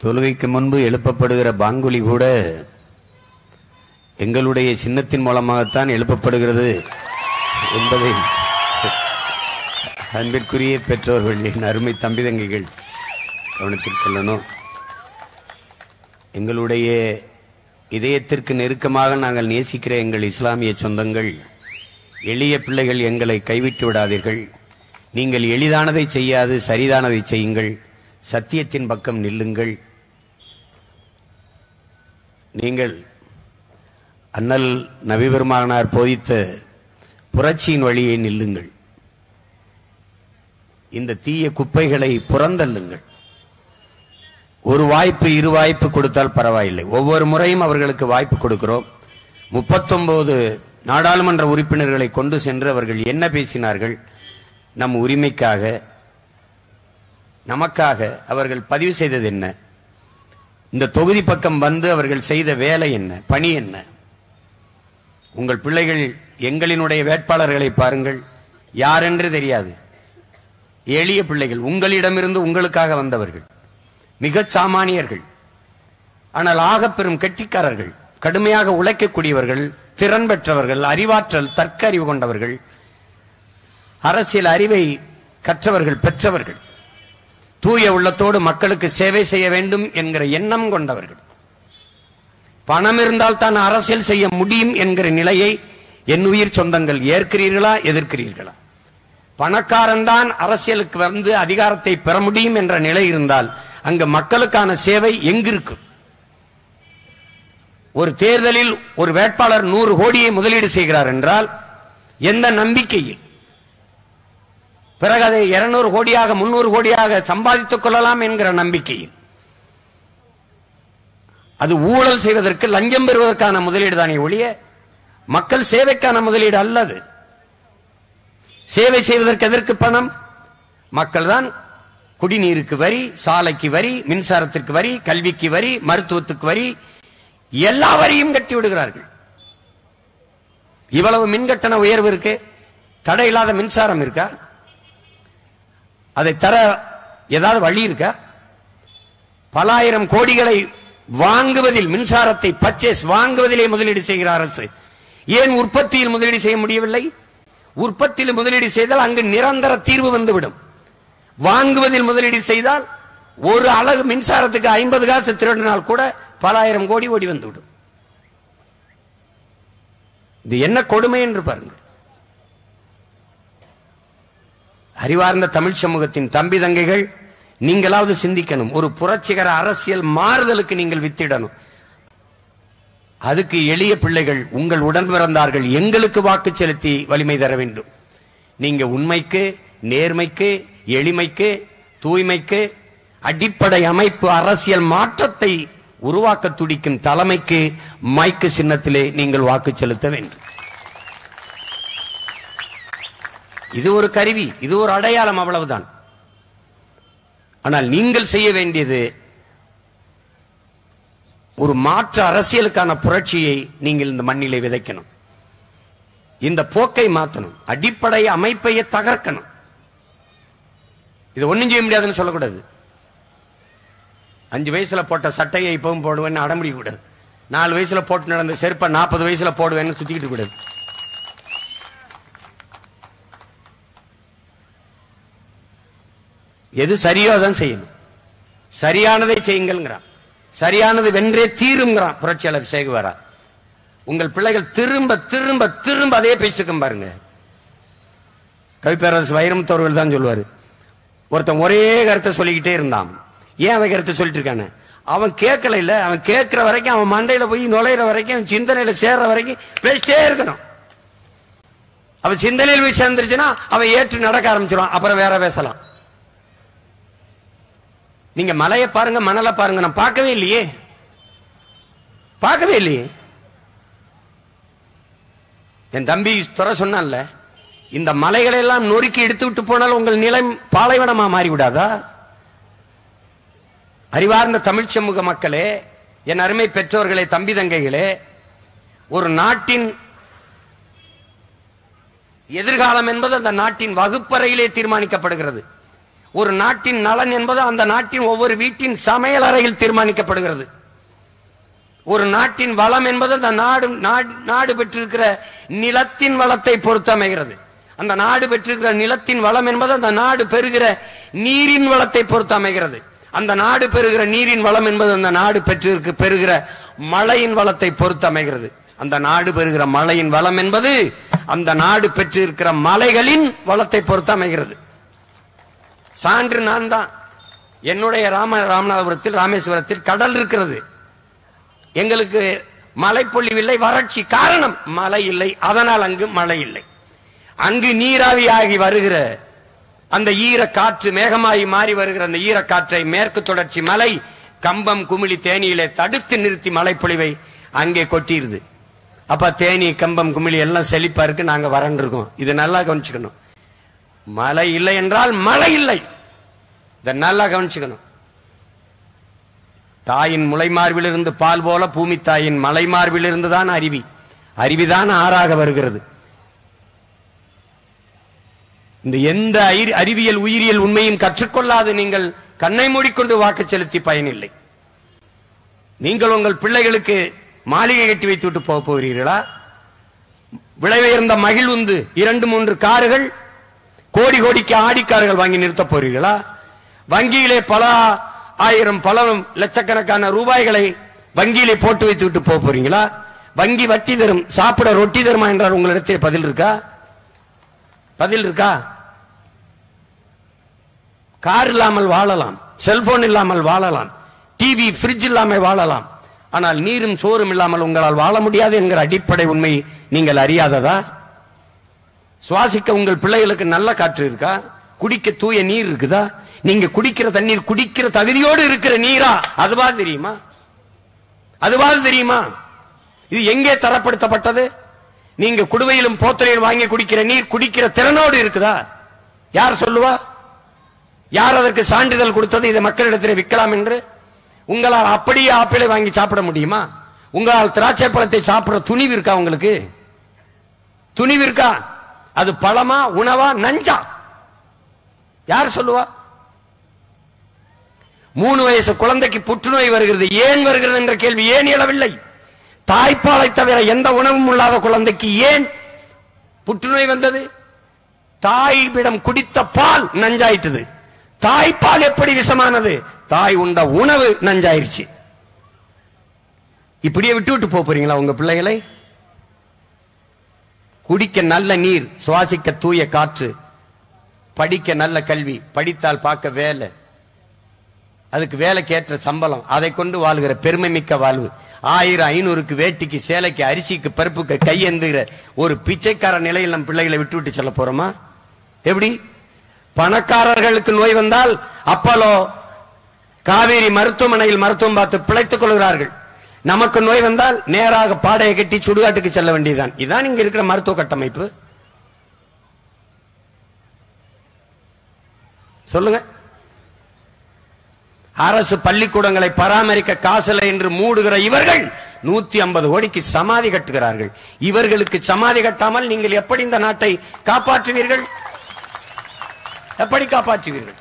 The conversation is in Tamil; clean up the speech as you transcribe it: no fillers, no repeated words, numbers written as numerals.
தொழுகைக்கு முன்பு எழுப்பப்படுகிற பாங்குலி கூட எங்களுடைய சின்னத்தின் மூலமாகத்தான் எழுப்பப்படுகிறது என்பதை அன்பிற்குரிய பெற்றோர்களின் அருமை தம்பி தங்கைகள் கவனத்தில் கொள்ளணும். எங்களுடைய இதயத்திற்கு நெருக்கமாக நாங்கள் நேசிக்கிற எங்கள் இஸ்லாமிய சொந்தங்கள், எளிய பிள்ளைகள், எங்களை கைவிட்டு விடாதீர்கள். நீங்கள் எளிதானதை செய்யாது சரிதானதை செய்யுங்கள். சத்தியத்தின் பக்கம் நில்லுங்கள். நீங்கள் அண்ணல் நபி பெருமானார் போதித்த புரட்சியின் வழியை நில்லுங்கள். இந்த தீய குப்பைகளை புறந்தள்ளுங்கள். ஒரு வாய்ப்பு இரு வாய்ப்பு கொடுத்தால் பரவாயில்லை. ஒவ்வொரு முறையும் அவர்களுக்கு வாய்ப்பு கொடுக்கிறோம். 39 நாடாளுமன்ற உறுப்பினர்களை கொண்டு சென்று அவர்கள் என்ன பேசினார்கள்? நம் உரிமைக்காக, நமக்காக அவர்கள் பதிவு செய்தது என்ன? இந்த தொகுதி பக்கம் வந்து அவர்கள் செய்த வேலை என்ன, பணி என்ன? உங்கள் பிள்ளைகள் எங்களினுடைய வேட்பாளர்களை பாருங்கள், யாரென்று தெரியாது. எளிய பிள்ளைகள், உங்களிடமிருந்து உங்களுக்காக வந்தவர்கள், மிகச் சாமானியர்கள், ஆனால் ஆகப்பெரும் கெட்டிக்காரர்கள், கடுமையாக உழைக்கக்கூடியவர்கள், திறன் பெற்றவர்கள், அறிவாற்றல் தர்க்க அறிவு கொண்டவர்கள், அரசியல் அறிவை கற்றவர்கள், பெற்றவர்கள், தூய உள்ளத்தோடு மக்களுக்கு சேவை செய்ய வேண்டும் என்கிற எண்ணம் கொண்டவர்கள். பணம் இருந்தால் தான் அரசியல் செய்ய முடியும் என்கிற நிலையை என் உயிர் சொந்தங்கள் ஏற்கிறீர்களா, எதிர்க்கிறீர்களா? பணக்காரன் தான் அரசியலுக்கு வந்து அதிகாரத்தை பெற முடியும் என்ற நிலை இருந்தால் அங்க மக்களுக்கான சேவை எங்கிருக்கும்? ஒரு தேர்தலில் ஒரு வேட்பாளர் 100 கோடியை முதலீடு செய்கிறார் என்றால் எந்த நம்பிக்கையில்? பிறகு அதை 200 கோடியாக 300 கோடியாக சம்பாதித்துக் கொள்ளலாம் என்கிற நம்பிக்கையில். அது ஊழல் செய்வதற்கு, லஞ்சம் பெறுவதற்கான முதலீடு தானே ஒழிய மக்கள் சேவைக்கான முதலீடு அல்லது. சேவை செய்வதற்கு எதற்கு பணம்? மக்கள் தான் குடிநீருக்கு வரி, சாலைக்கு வரி, மின்சாரத்திற்கு வரி, கல்விக்கு வரி, மருத்துவத்துக்கு வரி, எல்லா வரியும் கட்டி விடுகிறார்கள். இவ்வளவு மின்கட்டண உயர்வு இருக்கு, தடையில்லாத மின்சாரம் இருக்கா? அதை தர ஏதாவது வழி இருக்கா? பல ஆயிரம் கோடிகளை வாங்குவதில், மின்சாரத்தை பர்ச்சேஸ் வாங்குவதிலே முதலீடு செய்கிற அரசு ஏன் உற்பத்தியில் முதலீடு செய்ய முடியவில்லை? உற்பத்தியில் முதலீடு செய்தால் அங்கு நிரந்தர தீர்வு வந்துவிடும். வாங்குவதில் முதலீடு செய்தால் ஒரு அலகு மின்சாரத்துக்கு 50 காசு திருடினால் கூட பல ஆயிரம் கோடி ஓடி வந்துவிடும். இது என்ன கொடுமை என்று பாருங்கள். அறிவார்ந்த தமிழ் சமூகத்தின் தம்பி தங்கைகள், நீங்களாவது சிந்திக்கணும். ஒரு புரட்சிகர அரசியல் மாறுதலுக்கு நீங்கள் வித்திடணும். அதுக்கு எளிய பிள்ளைகள், உங்கள் உடன் பிறந்தார்கள், எங்களுக்கு வாக்கு செலுத்தி வலிமை தர வேண்டும். நீங்க உண்மைக்கு, நேர்மைக்கு, எளிமைக்கு, தூய்மைக்கு, அடிப்படை அமைப்பு அரசியல் மாற்றத்தை உருவாக்க துடிக்கும் தலைமைக்கு மைக்கு சின்னத்திலே நீங்கள் வாக்கு செலுத்த வேண்டும். இது ஒரு கருவி, இது ஒரு அடையாளம், அவ்வளவுதான். ஆனால் நீங்கள் செய்ய வேண்டியது ஒரு மாற்று அரசியலுக்கான புரட்சியை நீங்கள் இந்த மண்ணிலே விதைக்கணும். இந்த போக்கை மாற்றணும். அடிப்படை அமைப்பையே தகர்க்கணும். இது ஒண்ணும் செய்ய முடியாதுன்னு சொல்லக்கூடாது. 5 வயசுல போட்ட சட்டையை இப்பவும் போடுவேன்னு அடம்பிடிக்க கூடாது. 4 வயசுல போட்டு நடந்த செருப்பை 40 வயசுல போடுவேன்னு சுத்திக்கிட்டு கூடாது. எது சரியோ அதான் செய்யணும். சரியானதை செய்யுங்கள். சரியானது வென்றே தீருங்கிறான் புரட்சியாளர் சேகுவாரா. உங்கள் பிள்ளைகள் திரும்ப திரும்ப திரும்ப அதே பேசிக்கும் பாருங்க. கவிப்பேரரசு வைரமுத்தவர்கள் தான் சொல்லுவாரு, ஒருத்தன் ஒரே கருத்தை சொல்லிக்கிட்டே இருந்தான். ஏன் அவன் கருத்தை சொல்லிட்டு இருக்கானு? அவன் கேட்கல. இல்ல, அவன் கேட்கிற வரைக்கும், அவன் மண்டையில போய் நுழையிற வரைக்கும், அவன் சிந்தனையில சேர்ற வரைக்கும் பேசிட்டே இருக்கணும். அவன் சிந்தனையில் போய் சேர்ந்துருச்சுன்னா அவன் ஏற்று நடக்க ஆரம்பிச்சிருவான். அப்புறம் வேற பேசலாம். நீங்க மலையை பாருங்க, மணலை பாருங்க. நான் பார்க்கவே இல்லையே, பார்க்கவே இல்லையே. என் தம்பி துறை சொன்னான்ல, இந்த மலைகளை எல்லாம் நொறுக்கி எடுத்து விட்டு போனால் உங்கள் நிலை பாலைவனமா மாறிவிடாதா? அறிவார்ந்த தமிழ் சமூக மக்களே, என் அருமை பெற்றோர்களே, தம்பி தங்கைகளே, ஒரு நாட்டின் எதிர்காலம் என்பது அந்த நாட்டின் வகுப்பறையிலே தீர்மானிக்கப்படுகிறது. ஒரு நாட்டின் நலன் என்பது அந்த நாட்டின் ஒவ்வொரு வீட்டின் சமையல் அறையில் தீர்மானிக்கப்படுகிறது. ஒரு நாட்டின் வளம் என்பது அந்த நாடு பெற்றிருக்கிற நிலத்தின் வளத்தை பொறுத்து அமைகிறது. அந்த நாடு பெற்றிருக்கிற நிலத்தின் வளம் என்பது அந்த நாடு பெறுகிற நீரின் வளத்தை பொறுத்து அமைகிறது. அந்த நாடு பெறுகிற நீரின் வளம் என்பது அந்த நாடு பெறுகிற மழையின் வளத்தை பொறுத்து அமைகிறது. அந்த நாடு பெறுகிற மழையின் வளம் என்பது அந்த நாடு பெற்றிருக்கிற மலைகளின் வளத்தை பொறுத்து அமைகிறது. சான்று நான் தான். என்னுடைய ராமநாதபுரத்தில் ராமேஸ்வரத்தில் கடல் இருக்கிறது. எங்களுக்கு மழை பொழிவில்லை, வறட்சி. காரணம் மழை இல்லை, அதனால் அங்கு மழை இல்லை. அங்கு நீராவியாகி வருகிற அந்த ஈர காற்று மேகமாகி மாறி வருகிற அந்த ஈர காற்றை மேற்கு தொடர்ச்சி மலை கம்பம் குமிழி தேனியிலே தடுத்து நிறுத்தி மழை பொழிவை அங்கே கொட்டிடுது. அப்ப தேனி கம்பம் குமிழி எல்லாம் செழிப்பா இருக்கு, நாங்க வறண்டு இருக்கோம். இது நல்லா கவனிச்சுக்கணும். மழை இல்லை என்றால் மழை இல்லை, இதை நல்லா கவனிச்சுக்கணும். தாயின் முளைமார்பிலிருந்து பால் போல பூமி தாயின் மலைமார்பிலிருந்து தான் அருவிதான் ஆறாக வருகிறது. இந்த எந்த அறிவியல் உயிரியல் உண்மையும் கற்றுக்கொள்ளாது நீங்கள் கண்ணை மூடிக்கொண்டு வாக்கு செலுத்தி பயனில்லை. நீங்கள் உங்கள் பிள்ளைகளுக்கு மாளிகை கட்டி வைத்து விட்டு போக போகிறீர்களா? விலை உயர்ந்த மகிழ்வுந்து 2-3 கார்கள், கோடி கோடிக்கு ஆடிக்கார்கள் வாங்கி நிறுத்த போறீர்களா? வங்கியிலே பல ஆயிரம் பல லட்சக்கணக்கான ரூபாய்களை வங்கியிலே போட்டு வைத்து விட்டு போக போறீங்களா? வங்கி வட்டி தரும், சாப்பிட ரொட்டி தருமா என்றால் உங்களிடத்தில் பதில் இருக்கா? பதில் இருக்கா? கார் இல்லாமல் வாழலாம், செல்போன் இல்லாமல் வாழலாம், டிவி ஃப்ரிட்ஜ் இல்லாமல் வாழலாம். ஆனால் நீரும் சோறும் இல்லாமல் உங்களால் வாழ முடியாது என்கிற அடிப்படை உண்மை நீங்கள் அறியாததா? சுவாசிக்க உங்கள் பிள்ளைகளுக்கு நல்ல காற்று இருக்கா? குடிக்க தூய நீர் இருக்குதா? நீங்க குடிக்கிற தண்ணீர் குடிக்கிற தகுதியோடு இருக்கிற நீரா? அதுவா தெரியுமா? அதுவா தெரியுமா? இது எங்கே தரப்படுத்தப்பட்டது? நீங்க குடுவையிலும் போத்தலையும் வாங்கி குடிக்கிற நீர் குடிக்கிற திறனோடு இருக்குதா? யார் சொல்லுவா? யார் அதற்கு சான்றிதழ் கொடுத்தது இதை மக்களிடத்தில் விற்கலாம் என்று? உங்களால் அப்படியே ஆப்பிளை வாங்கி சாப்பிட முடியுமா? உங்களால் திராட்சை பழத்தை சாப்பிட துணிவு இருக்கா? உங்களுக்கு துணிவு இருக்கா? அது பழமா, உணவா, நஞ்சா? யார் சொல்லுவா? 3 வயசு குழந்தைக்கு புற்றுநோய் வருகிறது. ஏன் வருகிறது என்ற கேள்வி ஏன் எழவில்லை? தாய்ப்பாலை தவிர எந்த உணவும் இல்லாத குழந்தைக்கு ஏன் புற்றுநோய் வந்தது? தாயிடம் குடித்த பால் நஞ்சாயிட்டது. தாய்ப்பால் எப்படி விஷமானது? தாய் உண்ட உணவு நஞ்சாயிருச்சு. இப்படியே விட்டு விட்டு போறீங்களா உங்க பிள்ளைகளை? குடிக்க நல்ல நீர், சுவாசிக்க தூய காற்று, படிக்க நல்ல கல்வி, படித்தால் பார்க்க வேலை, அதுக்கு வேலைக்கேற்ற சம்பளம், அதை கொண்டு வாழ்கிற பெருமை மிக்க வாழ்வு. 1000-500க்கு வேட்டிக்கு சேலைக்கு அரிசிக்கு பருப்புக்கு கையெந்துகிற ஒரு பிச்சைக்கார நிலையில் நம் பிள்ளைகளை விட்டு விட்டு செல்ல போறோமா? எப்படி? பணக்காரர்களுக்கு நோய் வந்தால் அப்பலோ காவேரி மருத்துவமனையில் மருத்துவம் பார்த்து பிழைத்துக் கொள்கிறார்கள். நமக்கு நோய் வந்தால் நேராக பாடையை கட்டி சுடுகாட்டுக்கு செல்ல வேண்டியதுதான். இதுதான் இங்க இருக்கிற மருத்துவ கட்டமைப்பு. சொல்லுங்க. அரசு பள்ளிக்கூடங்களை பராமரிக்க காசல என்று மூடுகிற இவர்கள் 150 கோடிக்கு சமாதி கட்டுகிறார்கள். இவர்களுக்கு சமாதி கட்டாமல் நீங்கள் எப்படி இந்த நாட்டை காப்பாற்றுவீர்கள்? எப்படி காப்பாற்றுவீர்கள்?